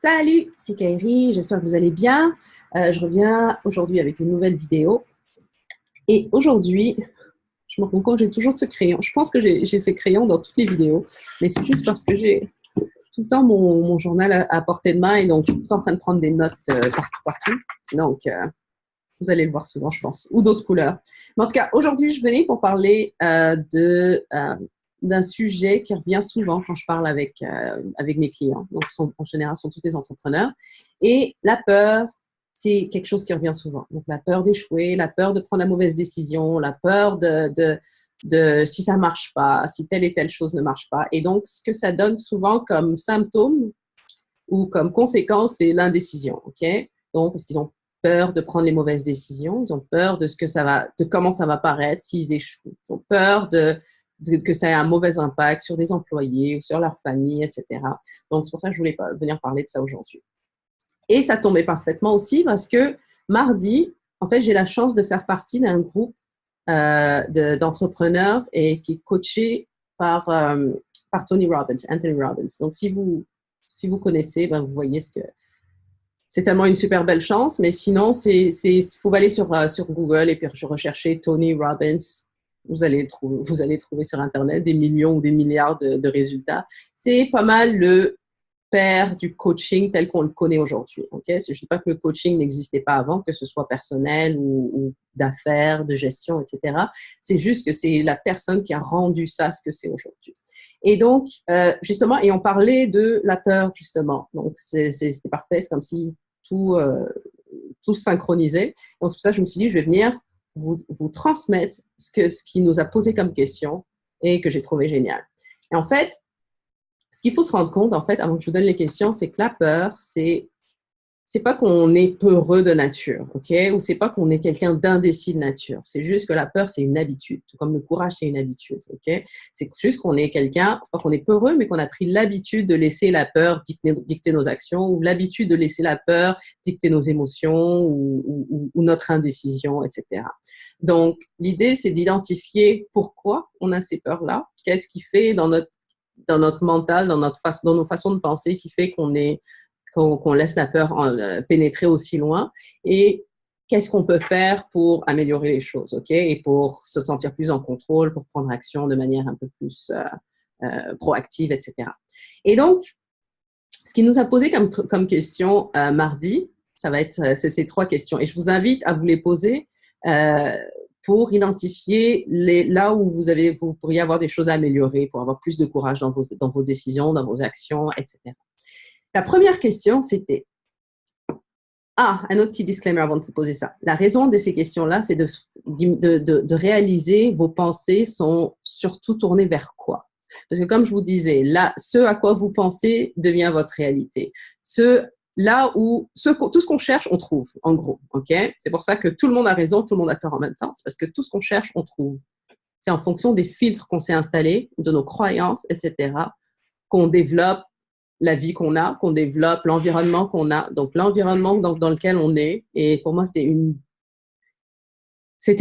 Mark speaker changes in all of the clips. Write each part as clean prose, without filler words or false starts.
Speaker 1: Salut, c'est Kairi, j'espère que vous allez bien. Je reviens aujourd'hui avec une nouvelle vidéo. Et aujourd'hui, je me rends compte que j'ai toujours ce crayon. Je pense que j'ai ce crayon dans toutes les vidéos, mais c'est juste parce que j'ai tout le temps mon journal à portée de main et donc je suis tout le temps en train de prendre des notes partout. Donc, vous allez le voir souvent, je pense, ou d'autres couleurs. Mais en tout cas, aujourd'hui, je venais pour parler d'un sujet qui revient souvent quand je parle avec mes clients. Donc, en général, ce sont tous des entrepreneurs. Et la peur, c'est quelque chose qui revient souvent. Donc, la peur d'échouer, la peur de prendre la mauvaise décision, la peur de si ça ne marche pas, si telle et telle chose ne marche pas. Et donc, ce que ça donne souvent comme symptôme ou comme conséquence, c'est l'indécision. OK? Donc, parce qu'ils ont peur de prendre les mauvaises décisions, ils ont peur de ce que ça va, de comment ça va paraître s'ils échouent, ils ont peur que ça ait un mauvais impact sur les employés ou sur leur famille, etc. Donc, c'est pour ça que je voulais venir parler de ça aujourd'hui. Et ça tombait parfaitement aussi parce que mardi, en fait, j'ai la chance de faire partie d'un groupe d'entrepreneurs et qui est coaché par Tony Robbins, Anthony Robbins. Donc, si vous connaissez, ben, vous voyez ce que c'est tellement une super belle chance, mais sinon, faut aller sur Google et puis rechercher Tony Robbins. Vous allez trouver sur Internet des millions ou des milliards de résultats. C'est pas mal le père du coaching tel qu'on le connaît aujourd'hui. Okay? Je ne dis pas que le coaching n'existait pas avant, que ce soit personnel ou d'affaires, de gestion, etc. C'est juste que c'est la personne qui a rendu ça ce que c'est aujourd'hui. Et donc, justement, et on parlait de la peur, justement. Donc, c'était parfait. C'est comme si tout synchronisait. Donc, c'est pour ça que je me suis dit, je vais venir vous transmettre ce qui nous a posé comme question et que j'ai trouvé génial. Et en fait, ce qu'il faut se rendre compte, en fait, avant que je vous donne les questions, c'est que la peur, c'est pas qu'on est peureux de nature, OK? Ou c'est pas qu'on est quelqu'un d'indécis de nature. C'est juste que la peur, c'est une habitude. Tout comme le courage, c'est une habitude, OK? C'est juste qu'on est quelqu'un, c'est pas qu'on est peureux, mais qu'on a pris l'habitude de laisser la peur dicter nos actions ou l'habitude de laisser la peur dicter nos émotions ou notre indécision, etc. Donc, l'idée, c'est d'identifier pourquoi on a ces peurs-là. Qu'est-ce qui fait dans notre mental, dans nos façons de penser qui fait qu'on laisse la peur pénétrer aussi loin et qu'est-ce qu'on peut faire pour améliorer les choses, OK? Et pour se sentir plus en contrôle, pour prendre action de manière un peu plus proactive, etc. Et donc, ce qui nous a posé comme question mardi, ça va être ces trois questions. Et je vous invite à vous les poser pour identifier là où vous pourriez avoir des choses à améliorer, pour avoir plus de courage dans vos décisions, dans vos actions, etc. La première question, c'était un autre petit disclaimer avant de vous poser ça. La raison de ces questions-là, c'est de réaliser vos pensées sont surtout tournées vers quoi? Parce que comme je vous disais, là, ce à quoi vous pensez devient votre réalité. Tout ce qu'on cherche, on trouve, en gros. Okay? C'est pour ça que tout le monde a raison, tout le monde a tort en même temps. C'est parce que tout ce qu'on cherche, on trouve. C'est en fonction des filtres qu'on s'est installés, de nos croyances, etc., qu'on développe la vie qu'on développe, l'environnement qu'on a. Donc, l'environnement dans lequel on est. Et pour moi, c'était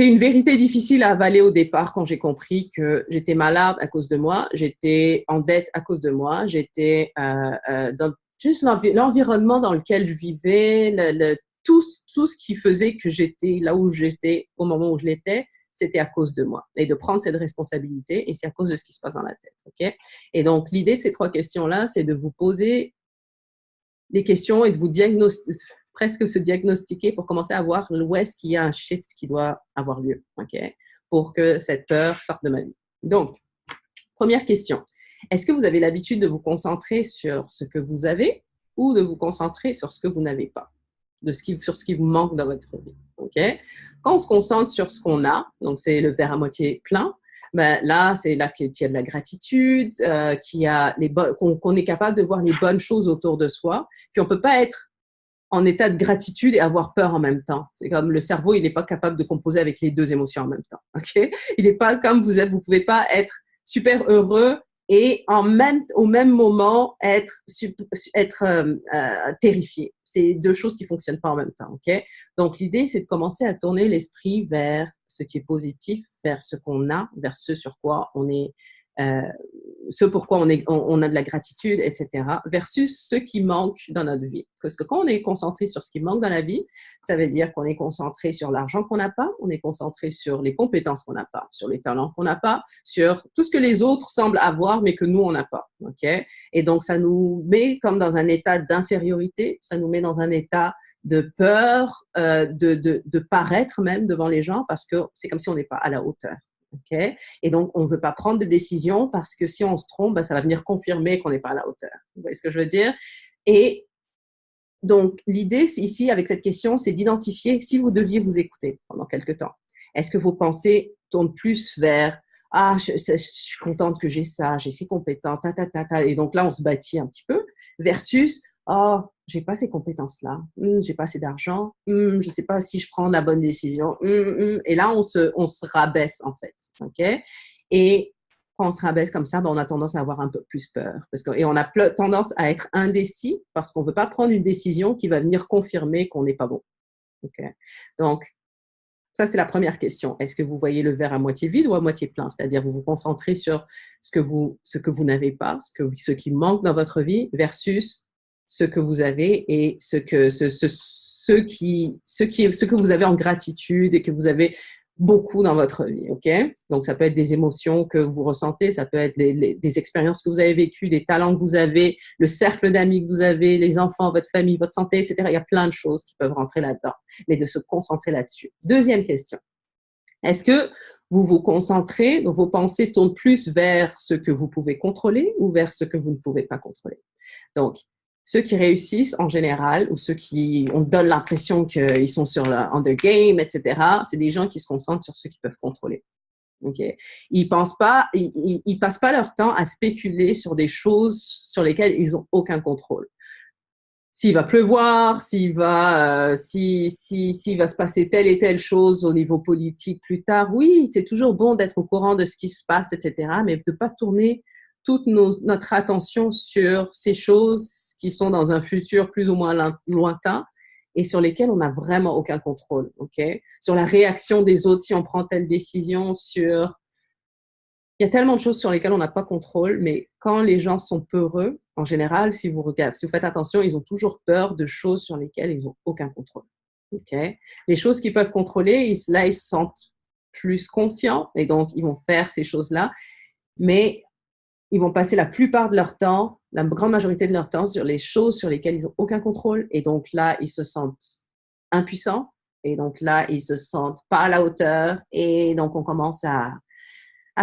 Speaker 1: une vérité difficile à avaler au départ quand j'ai compris que j'étais malade à cause de moi, j'étais en dette à cause de moi, j'étais dans juste l'environnement dans lequel je vivais, tout ce qui faisait que j'étais là où j'étais au moment où je l'étais, c'était à cause de moi. Et de prendre cette responsabilité, et c'est à cause de ce qui se passe dans la tête. Okay? Et donc, l'idée de ces trois questions-là, c'est de vous poser les questions et de vous presque se diagnostiquer pour commencer à voir où est-ce qu'il y a un shift qui doit avoir lieu, okay? Pour que cette peur sorte de ma vie. Donc, première question. Est-ce que vous avez l'habitude de vous concentrer sur ce que vous avez ou de vous concentrer sur ce que vous n'avez pas? Sur ce qui vous manque dans votre vie. Okay? Quand on se concentre sur ce qu'on a, donc c'est le verre à moitié plein, ben là, c'est là qu'il y a de la gratitude, qu'on est capable de voir les bonnes choses autour de soi. Puis on ne peut pas être en état de gratitude et avoir peur en même temps. C'est comme le cerveau, il n'est pas capable de composer avec les deux émotions en même temps. Okay? Il n'est pas comme vous êtes, vous ne pouvez pas être super heureux et au même moment être terrifié. C'est deux choses qui ne fonctionnent pas en même temps. Okay? Donc, l'idée, c'est de commencer à tourner l'esprit vers ce qui est positif, vers ce qu'on a, vers ce sur quoi on est euh, ce pourquoi on a de la gratitude, etc., versus ce qui manque dans notre vie. Parce que quand on est concentré sur ce qui manque dans la vie, ça veut dire qu'on est concentré sur l'argent qu'on n'a pas, on est concentré sur les compétences qu'on n'a pas, sur les talents qu'on n'a pas, sur tout ce que les autres semblent avoir, mais que nous, on n'a pas. Okay? Et donc, ça nous met comme dans un état d'infériorité, ça nous met dans un état de peur, de paraître même devant les gens, parce que c'est comme si on n'est pas à la hauteur. Okay? Et donc, on ne veut pas prendre de décision parce que si on se trompe, ben, ça va venir confirmer qu'on n'est pas à la hauteur. Vous voyez ce que je veux dire? Et donc, l'idée ici, avec cette question, c'est d'identifier si vous deviez vous écouter pendant quelque temps. Est-ce que vos pensées tournent plus vers « Ah, je suis contente que j'ai ça, j'ai ces compétences, ta, ta, ta, ta. » Et donc là, on se bâtit un petit peu versus « Oh, j'ai pas ces compétences-là, j'ai pas assez d'argent, je sais pas si je prends la bonne décision. » Et là, on se rabaisse, en fait. Okay? Et quand on se rabaisse comme ça, ben, on a tendance à avoir un peu plus peur. Et on a tendance à être indécis parce qu'on ne veut pas prendre une décision qui va venir confirmer qu'on n'est pas bon. Okay? Donc, ça, c'est la première question. Est-ce que vous voyez le verre à moitié vide ou à moitié plein? C'est-à-dire, vous vous concentrez sur ce que vous n'avez pas, ce qui manque dans votre vie versus ce que vous avez et ce que vous avez en gratitude et que vous avez beaucoup dans votre vie, ok? Donc, ça peut être des émotions que vous ressentez, ça peut être des expériences que vous avez vécues, des talents que vous avez, le cercle d'amis que vous avez, les enfants, votre famille, votre santé, etc. Il y a plein de choses qui peuvent rentrer là-dedans, mais de se concentrer là-dessus. Deuxième question. Est-ce que vous vous concentrez, donc vos pensées tournent plus vers ce que vous pouvez contrôler ou vers ce que vous ne pouvez pas contrôler? Donc, ceux qui réussissent en général, ou ceux qui on donne l'impression qu'ils sont on their game, etc., c'est des gens qui se concentrent sur ce qu'ils peuvent contrôler. Okay? Ils passent pas leur temps à spéculer sur des choses sur lesquelles ils n'ont aucun contrôle. S'il va pleuvoir, s'il va se passer telle et telle chose au niveau politique plus tard, oui, c'est toujours bon d'être au courant de ce qui se passe, etc., mais de ne pas tourner toute notre attention sur ces choses qui sont dans un futur plus ou moins lointain et sur lesquelles on n'a vraiment aucun contrôle. Okay? Sur la réaction des autres, si on prend telle décision, il y a tellement de choses sur lesquelles on n'a pas contrôle, mais quand les gens sont peureux, en général, si vous faites attention, ils ont toujours peur de choses sur lesquelles ils n'ont aucun contrôle. Okay? Les choses qu'ils peuvent contrôler, là, ils se sentent plus confiants et donc ils vont faire ces choses-là, mais ils vont passer la plupart de leur temps, la grande majorité de leur temps, sur les choses sur lesquelles ils n'ont aucun contrôle. Et donc là, ils se sentent impuissants. Et donc là, ils se sentent pas à la hauteur. Et donc, on commence à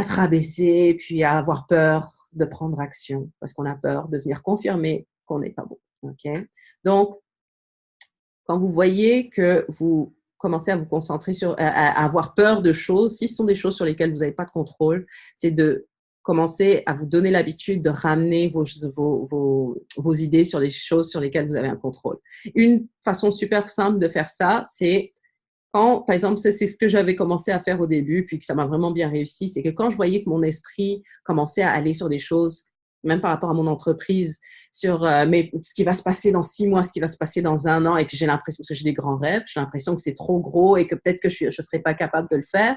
Speaker 1: se rabaisser, puis à avoir peur de prendre action, parce qu'on a peur de venir confirmer qu'on n'est pas bon. Okay? Donc, quand vous voyez que vous commencez à vous concentrer à avoir peur de choses, si ce sont des choses sur lesquelles vous n'avez pas de contrôle, c'est de commencer à vous donner l'habitude de ramener vos idées sur les choses sur lesquelles vous avez un contrôle. Une façon super simple de faire ça, c'est quand, par exemple, c'est ce que j'avais commencé à faire au début, puis que ça m'a vraiment bien réussi, c'est que quand je voyais que mon esprit commençait à aller sur des choses, même par rapport à mon entreprise, sur ce qui va se passer dans 6 mois, ce qui va se passer dans 1 an, et que j'ai l'impression que j'ai des grands rêves, j'ai l'impression que c'est trop gros et que peut-être que je ne serais pas capable de le faire,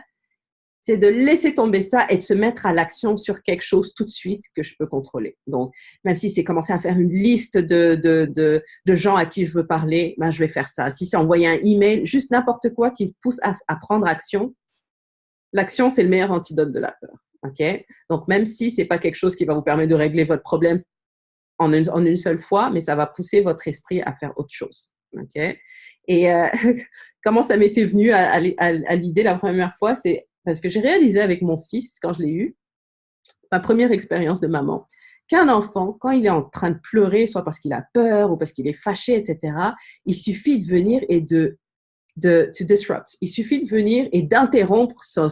Speaker 1: c'est de laisser tomber ça et de se mettre à l'action sur quelque chose tout de suite que je peux contrôler. Donc, même si c'est commencer à faire une liste de gens à qui je veux parler, ben, je vais faire ça. Si c'est envoyer un email, juste n'importe quoi qui pousse à prendre action, l'action, c'est le meilleur antidote de la peur. Okay? Donc, même si ce n'est pas quelque chose qui va vous permettre de régler votre problème en une seule fois, mais ça va pousser votre esprit à faire autre chose. Okay? Et comment ça m'était venu à l'idée la première fois, c'est parce que j'ai réalisé avec mon fils, quand je l'ai eu, ma première expérience de maman, qu'un enfant, quand il est en train de pleurer, soit parce qu'il a peur ou parce qu'il est fâché, etc., il suffit de venir et to disrupt. Il suffit de venir et d'interrompre ce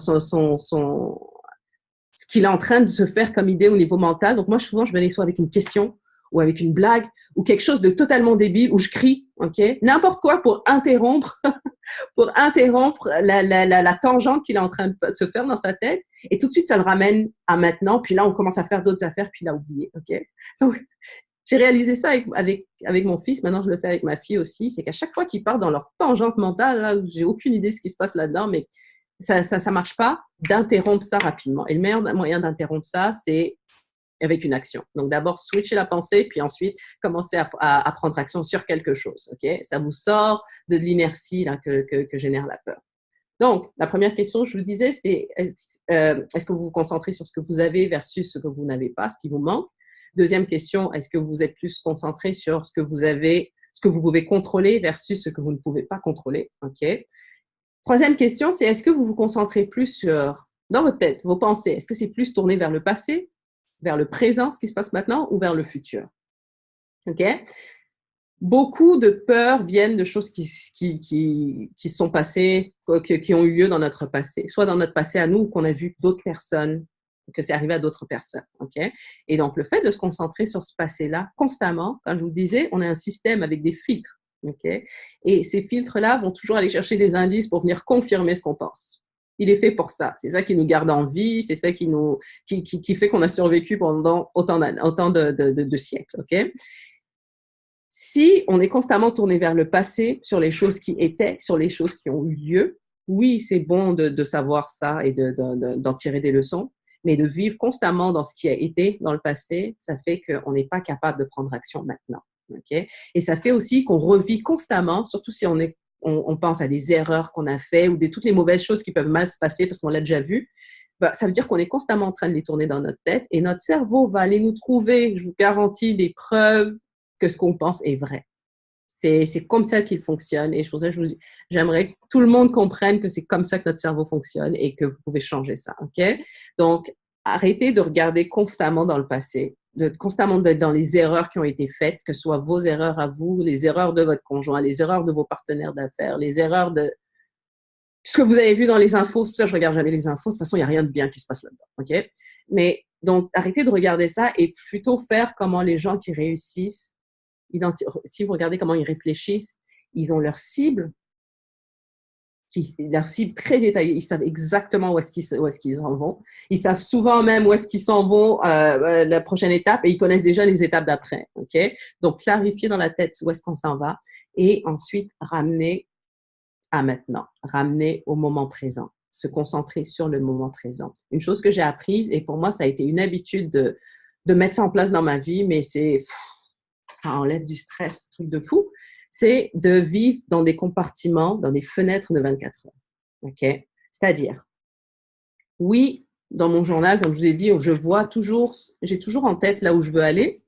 Speaker 1: qu'il est en train de se faire comme idée au niveau mental. Donc moi, souvent, je venais soit avec une question ou avec une blague ou quelque chose de totalement débile où je crie, ok, n'importe quoi pour interrompre la tangente qu'il est en train de se faire dans sa tête, et tout de suite ça le ramène à maintenant, puis là on commence à faire d'autres affaires, puis il a oublié, ok. Donc j'ai réalisé ça avec mon fils, maintenant je le fais avec ma fille aussi, c'est qu'à chaque fois qu'ils partent dans leur tangente mentale, là où j'ai aucune idée de ce qui se passe là-dedans, mais ça marche pas d'interrompre ça rapidement. Et le meilleur moyen d'interrompre ça, c'est avec une action. Donc, d'abord, switcher la pensée, puis ensuite, commencer à prendre action sur quelque chose. OK? Ça vous sort de l'inertie là, que génère la peur. Donc, la première question, je vous disais, c'est est-ce que vous vous concentrez sur ce que vous avez versus ce que vous n'avez pas, ce qui vous manque? Deuxième question, est-ce que vous êtes plus concentré sur ce que vous avez, ce que vous pouvez contrôler versus ce que vous ne pouvez pas contrôler? OK? Troisième question, c'est est-ce que vous vous concentrez plus sur, dans votre tête, vos pensées, est-ce que c'est plus tourné vers le passé, vers le présent, ce qui se passe maintenant, ou vers le futur? OK? Beaucoup de peurs viennent de choses qui sont passées, qui ont eu lieu dans notre passé, soit dans notre passé à nous, ou qu'on a vu d'autres personnes, que c'est arrivé à d'autres personnes. OK? Et donc, le fait de se concentrer sur ce passé-là constamment, comme je vous disais, on a un système avec des filtres. OK? Et ces filtres-là vont toujours aller chercher des indices pour venir confirmer ce qu'on pense. Il est fait pour ça. C'est ça qui nous garde en vie, c'est ça qui fait qu'on a survécu pendant autant de siècles. OK? Si on est constamment tourné vers le passé, sur les choses qui étaient, sur les choses qui ont eu lieu, oui, c'est bon de savoir ça et d'en tirer des leçons, mais de vivre constamment dans ce qui a été dans le passé, ça fait qu'on n'est pas capable de prendre action maintenant. Okay? Et ça fait aussi qu'on revit constamment, surtout si on pense à des erreurs qu'on a faites ou toutes les mauvaises choses qui peuvent mal se passer parce qu'on l'a déjà vu, bah, ça veut dire qu'on est constamment en train de les tourner dans notre tête et notre cerveau va aller nous trouver, je vous garantis, des preuves que ce qu'on pense est vrai. C'est comme ça qu'il fonctionne et pour ça, j'aimerais que tout le monde comprenne que c'est comme ça que notre cerveau fonctionne et que vous pouvez changer ça. OK? Donc, arrêtez de regarder constamment dans le passé, constamment d'être dans les erreurs qui ont été faites, que ce soit vos erreurs à vous, les erreurs de votre conjoint, les erreurs de vos partenaires d'affaires, les erreurs de ce que vous avez vu dans les infos. C'est pour ça que je ne regarde jamais les infos. De toute façon, il n'y a rien de bien qui se passe là-dedans. OK? Mais donc, arrêtez de regarder ça et plutôt faire comment les gens qui réussissent, si vous regardez comment ils réfléchissent, ils ont leur cible très détaillée. Ils savent exactement où est-ce qu'ils en vont. Ils savent souvent même où est-ce qu'ils s'en vont la prochaine étape et ils connaissent déjà les étapes d'après. OK? Donc, clarifier dans la tête où est-ce qu'on s'en va et ensuite ramener à maintenant, ramener au moment présent, se concentrer sur le moment présent. Une chose que j'ai apprise et pour moi, ça a été une habitude de mettre ça en place dans ma vie, mais ça enlève du stress, truc de fou, c'est de vivre dans des compartiments, dans des fenêtres de 24 heures. OK? C'est-à-dire, oui, dans mon journal, comme je vous ai dit, j'ai toujours en tête là où je veux aller,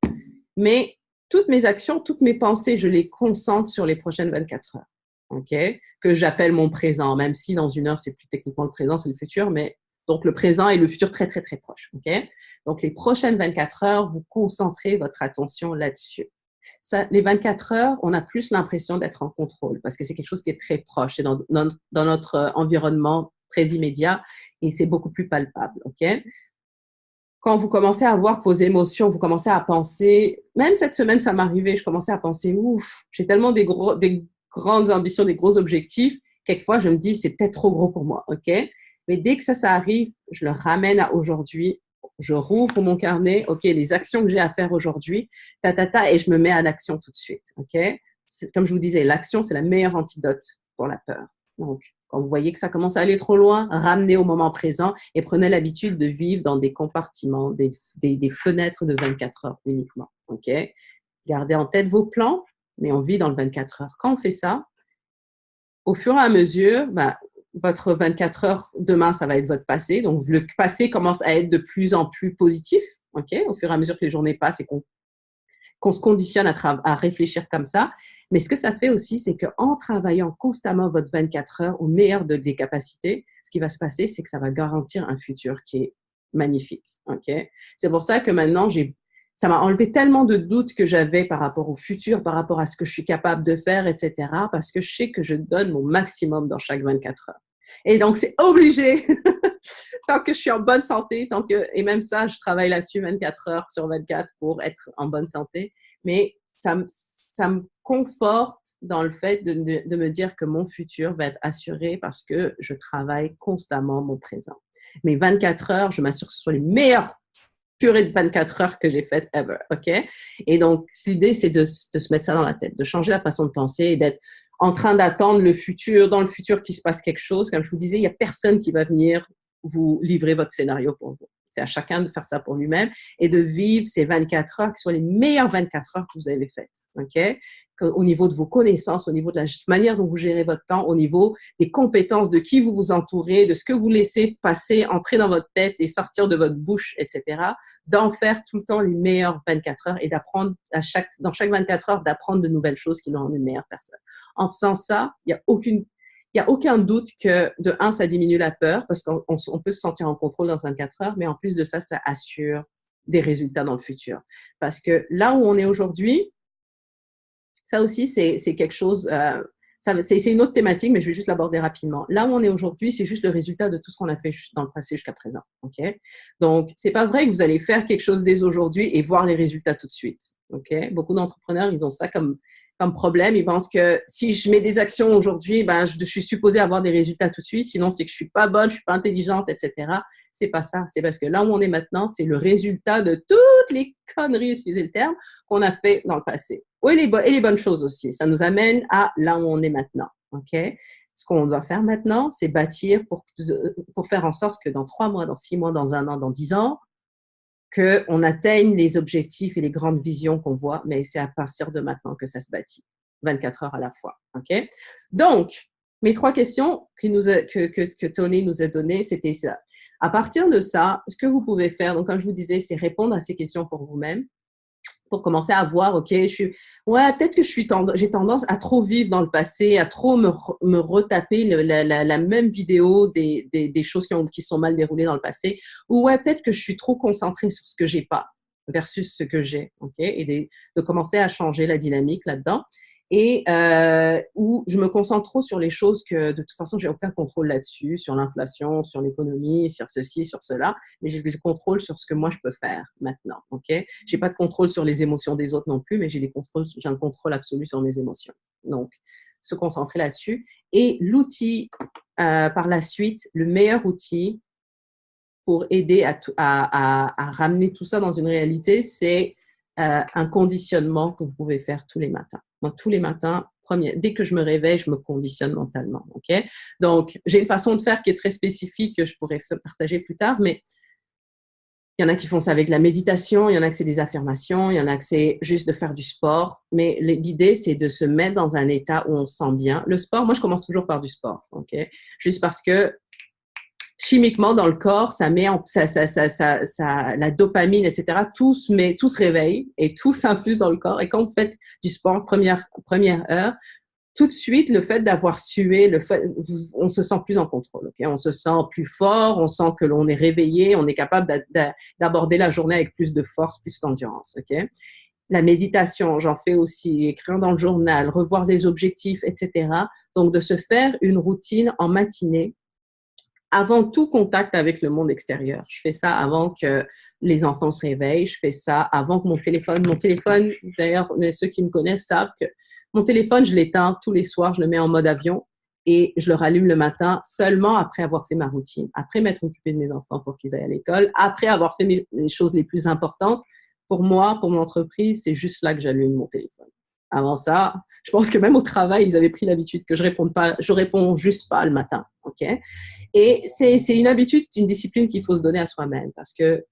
Speaker 1: mais toutes mes actions, toutes mes pensées, je les concentre sur les prochaines 24 heures. OK? Que j'appelle mon présent, même si dans une heure, c'est plus techniquement le présent, c'est le futur, mais donc le présent et le futur très, très, très proches. OK? Donc, les prochaines 24 heures, vous concentrez votre attention là-dessus. Les 24 heures, on a plus l'impression d'être en contrôle parce que c'est quelque chose qui est très proche, c'est dans notre environnement très immédiat et c'est beaucoup plus palpable. OK? Quand vous commencez à voir que vos émotions, vous commencez à penser, même cette semaine, ça m'arrivait, je commençais à penser, ouf, j'ai tellement des grandes ambitions, des gros objectifs, quelquefois je me dis, c'est peut-être trop gros pour moi. OK? Mais dès que ça arrive, je le ramène à aujourd'hui. Je rouvre mon carnet, OK, les actions que j'ai à faire aujourd'hui, et je me mets à l'action tout de suite, OK? Comme je vous disais, l'action, c'est la meilleure antidote pour la peur. Donc, quand vous voyez que ça commence à aller trop loin, ramenez au moment présent et prenez l'habitude de vivre dans des compartiments, des fenêtres de 24 heures uniquement, OK? Gardez en tête vos plans, mais on vit dans le 24 heures. Quand on fait ça, au fur et à mesure, votre 24 heures demain, ça va être votre passé. Donc, le passé commence à être de plus en plus positif, OK? Au fur et à mesure que les journées passent et qu'on se conditionne à réfléchir comme ça. Mais ce que ça fait aussi, c'est qu'en travaillant constamment votre 24 heures au meilleur des capacités, ce qui va se passer, c'est que ça va garantir un futur qui est magnifique, OK? C'est pour ça que maintenant, ça m'a enlevé tellement de doutes que j'avais par rapport au futur, par rapport à ce que je suis capable de faire, etc., parce que je sais que je donne mon maximum dans chaque 24 heures. Et donc, c'est obligé, tant que je suis en bonne santé, et même ça, je travaille là-dessus 24 heures sur 24 pour être en bonne santé, mais ça me conforte dans le fait de me dire que mon futur va être assuré parce que je travaille constamment mon présent. Mes 24 heures, je m'assure que ce soit les meilleures purée de 24 heures que j'ai faites ever, OK? Et donc, l'idée, c'est de se mettre ça dans la tête, de changer la façon de penser et d'être en train d'attendre le futur, dans le futur qu'il se passe quelque chose. Comme je vous disais, il n'y a personne qui va venir vous livrer votre scénario pour vous. C'est à chacun de faire ça pour lui-même et de vivre ces 24 heures qui soient les meilleures 24 heures que vous avez faites. OK? Au niveau de vos connaissances, au niveau de la manière dont vous gérez votre temps, au niveau des compétences, de qui vous vous entourez, de ce que vous laissez passer, entrer dans votre tête et sortir de votre bouche, etc. D'en faire tout le temps les meilleures 24 heures et d'apprendre dans chaque 24 heures, d'apprendre de nouvelles choses qui nous rendent une meilleure personne. En faisant ça, il n'y a aucun doute que, de un, ça diminue la peur parce qu'on peut se sentir en contrôle dans 24 heures, mais en plus de ça, ça assure des résultats dans le futur. Parce que là où on est aujourd'hui, ça aussi, c'est quelque chose, c'est une autre thématique, mais je vais juste l'aborder rapidement. Là où on est aujourd'hui, c'est juste le résultat de tout ce qu'on a fait dans le passé jusqu'à présent. Okay? Donc, c'est pas vrai que vous allez faire quelque chose dès aujourd'hui et voir les résultats tout de suite. Okay? Beaucoup d'entrepreneurs, ils ont ça comme problème. Ils pensent que si je mets des actions aujourd'hui, ben, je suis supposée avoir des résultats tout de suite. Sinon, c'est que je suis pas bonne, je suis pas intelligente, etc. C'est pas ça. C'est parce que là où on est maintenant, c'est le résultat de toutes les conneries, excusez le terme, qu'on a fait dans le passé. Oui, et les bonnes choses aussi. Ça nous amène à là où on est maintenant. OK? Ce qu'on doit faire maintenant, c'est bâtir pour faire en sorte que dans 3 mois, dans 6 mois, dans 1 an, dans 10 ans, qu'on atteigne les objectifs et les grandes visions qu'on voit, mais c'est à partir de maintenant que ça se bâtit, 24 heures à la fois. OK? Donc, mes 3 questions que Tony nous a données, c'était ça. À partir de ça, ce que vous pouvez faire, donc comme je vous disais, c'est répondre à ces questions pour vous-même, pour commencer à voir, OK, peut-être que j'ai tendance à trop vivre dans le passé, à trop me retaper la même vidéo des choses qui sont mal déroulées dans le passé, ou peut-être que je suis trop concentrée sur ce que j'ai pas versus ce que j'ai, OK, et de commencer à changer la dynamique là-dedans. Et où je me concentre trop sur les choses que, de toute façon, j'ai aucun contrôle là-dessus, sur l'inflation, sur l'économie, sur ceci, sur cela, mais j'ai le contrôle sur ce que moi, je peux faire maintenant, OK? J'ai pas de contrôle sur les émotions des autres non plus, mais j'ai un contrôle absolu sur mes émotions. Donc, se concentrer là-dessus. Et l'outil, par la suite, le meilleur outil pour aider à ramener tout ça dans une réalité, c'est un conditionnement que vous pouvez faire tous les matins. Moi, tous les matins, dès que je me réveille, je me conditionne mentalement. Okay? Donc, j'ai une façon de faire qui est très spécifique que je pourrais partager plus tard, mais il y en a qui font ça avec la méditation, il y en a que c'est des affirmations, il y en a que c'est juste de faire du sport. Mais l'idée, c'est de se mettre dans un état où on se sent bien. Le sport, moi, je commence toujours par du sport. Okay? Juste parce que chimiquement, dans le corps, ça met la dopamine, etc. Tout se réveille et tout s'infuse dans le corps. Et quand vous faites du sport, première heure, tout de suite, le fait d'avoir sué, on se sent plus en contrôle. Okay? On se sent plus fort, on sent que l'on est réveillé, on est capable d'aborder la journée avec plus de force, plus d'endurance. Okay? La méditation, j'en fais aussi, écrire dans le journal, revoir les objectifs, etc. Donc, de se faire une routine en matinée, avant tout contact avec le monde extérieur. Je fais ça avant que les enfants se réveillent. Je fais ça avant que mon téléphone, d'ailleurs, ceux qui me connaissent savent que mon téléphone, je l'éteins tous les soirs, je le mets en mode avion et je le rallume le matin seulement après avoir fait ma routine, après m'être occupée de mes enfants pour qu'ils aillent à l'école, après avoir fait les choses les plus importantes. Pour moi, pour mon entreprise, c'est juste là que j'allume mon téléphone. Avant ça, je pense que même au travail, ils avaient pris l'habitude que je réponds juste pas le matin. OK? Et c'est une habitude, une discipline qu'il faut se donner à soi-même parce que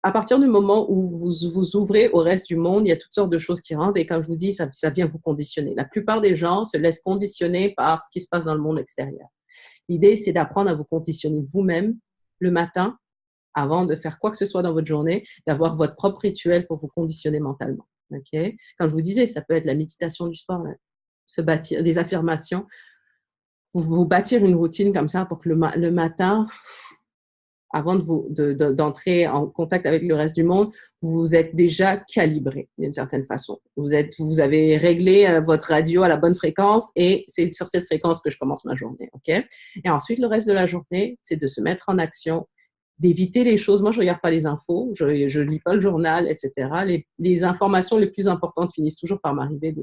Speaker 1: à partir du moment où vous ouvrez au reste du monde, il y a toutes sortes de choses qui rentrent et comme je vous dis, ça vient vous conditionner. La plupart des gens se laissent conditionner par ce qui se passe dans le monde extérieur. L'idée, c'est d'apprendre à vous conditionner vous-même le matin avant de faire quoi que ce soit dans votre journée, d'avoir votre propre rituel pour vous conditionner mentalement. Okay? Comme je vous disais, ça peut être la méditation, du sport, se bâtir, des affirmations. Vous bâtir une routine comme ça pour que le matin, avant d'entrer en contact avec le reste du monde, vous êtes déjà calibré d'une certaine façon. Vous avez réglé votre radio à la bonne fréquence et c'est sur cette fréquence que je commence ma journée. Okay? Et ensuite, le reste de la journée, c'est de se mettre en action, d'éviter les choses. Moi, je ne regarde pas les infos, je ne lis pas le journal, etc. Les informations les plus importantes finissent toujours par m'arriver.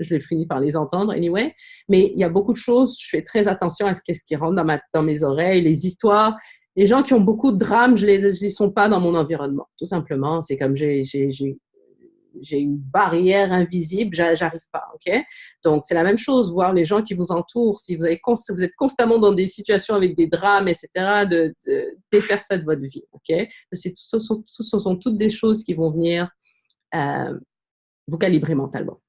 Speaker 1: Je finis par les entendre, anyway. Mais il y a beaucoup de choses, je fais très attention à ce qui rentre dans mes oreilles, les histoires. Les gens qui ont beaucoup de drames, ils ne sont pas dans mon environnement. Tout simplement, c'est comme une barrière invisible, j'arrive pas, ok? Donc, c'est la même chose, voir les gens qui vous entourent, si vous êtes constamment dans des situations avec des drames, etc., de défaire ça de votre vie, ok? Ce sont toutes des choses qui vont venir vous calibrer mentalement.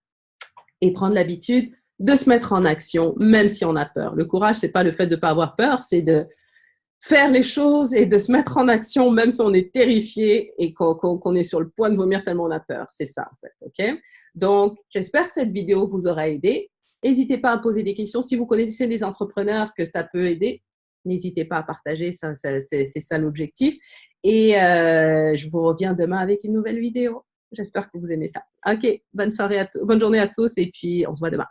Speaker 1: Et prendre l'habitude de se mettre en action, même si on a peur. Le courage, c'est pas le fait de ne pas avoir peur, c'est de faire les choses et de se mettre en action, même si on est terrifié et qu'on est sur le point de vomir tellement on a peur. C'est ça, en fait. OK? Donc, j'espère que cette vidéo vous aura aidé. N'hésitez pas à poser des questions. Si vous connaissez des entrepreneurs que ça peut aider, n'hésitez pas à partager. C'est ça l'objectif. Et je vous reviens demain avec une nouvelle vidéo. J'espère que vous aimez ça. OK, bonne journée à tous et puis on se voit demain.